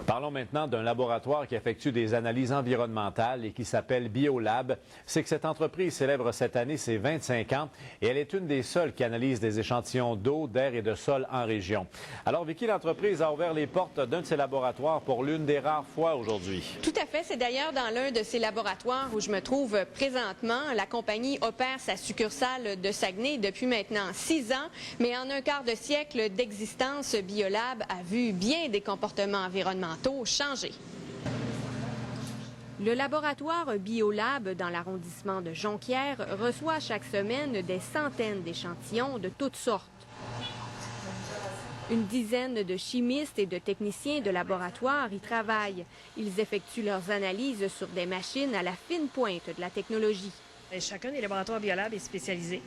Parlons maintenant d'un laboratoire qui effectue des analyses environnementales et qui s'appelle Biolab. C'est que cette entreprise célèbre cette année ses 25 ans et elle est une des seules qui analyse des échantillons d'eau, d'air et de sol en région. Alors, Vicky, l'entreprise a ouvert les portes d'un de ses laboratoires pour l'une des rares fois aujourd'hui. Tout à fait. C'est d'ailleurs dans l'un de ces laboratoires où je me trouve présentement. La compagnie opère sa succursale de Saguenay depuis maintenant 6 ans, mais en un quart de siècle d'existence, Biolab a vu bien des comportements environnementaux changer. Le laboratoire Biolab dans l'arrondissement de Jonquière reçoit chaque semaine des centaines d'échantillons de toutes sortes. Une dizaine de chimistes et de techniciens de laboratoire y travaillent. Ils effectuent leurs analyses sur des machines à la fine pointe de la technologie. Chacun des laboratoires Biolab est spécialisé.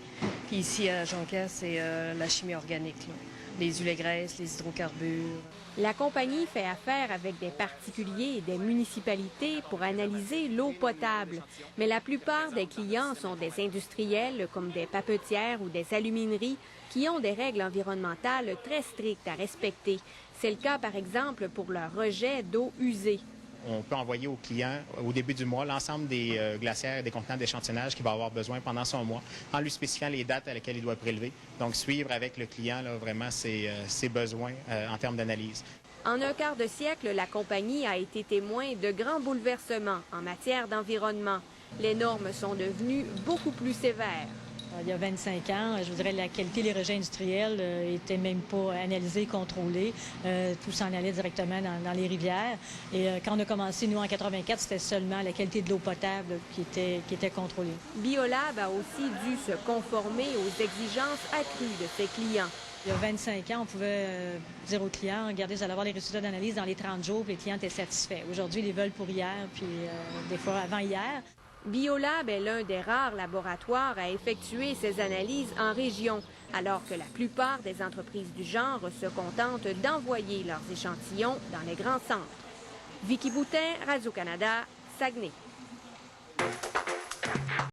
Puis ici à Jonquière, c'est la chimie organique, là. Les huiles et graisses, les hydrocarbures. La compagnie fait affaire avec des particuliers et des municipalités pour analyser l'eau potable. Mais la plupart des clients sont des industriels comme des papetières ou des alumineries qui ont des règles environnementales très strictes à respecter. C'est le cas, par exemple, pour leur rejet d'eau usée. On peut envoyer au client, au début du mois, l'ensemble des glacières et des contenants d'échantillonnage qu'il va avoir besoin pendant son mois, en lui spécifiant les dates à lesquelles il doit prélever. Donc, suivre avec le client là, vraiment ses besoins en termes d'analyse. En un quart de siècle, la compagnie a été témoin de grands bouleversements en matière d'environnement. Les normes sont devenues beaucoup plus sévères. Il y a 25 ans, je voudrais la qualité des rejets industriels n'était même pas analysée, contrôlée. Tout s'en allait directement dans les rivières. Et quand on a commencé, nous, en 84, c'était seulement la qualité de l'eau potable qui était contrôlée. Biolab a aussi dû se conformer aux exigences accrues de ses clients. Il y a 25 ans, on pouvait dire aux clients, regardez, vous allez avoir les résultats d'analyse dans les 30 jours, puis les clients étaient satisfaits. Aujourd'hui, ils les veulent pour hier, puis des fois avant hier. Biolab est l'un des rares laboratoires à effectuer ces analyses en région, alors que la plupart des entreprises du genre se contentent d'envoyer leurs échantillons dans les grands centres. Vicky Boutin, Radio-Canada, Saguenay.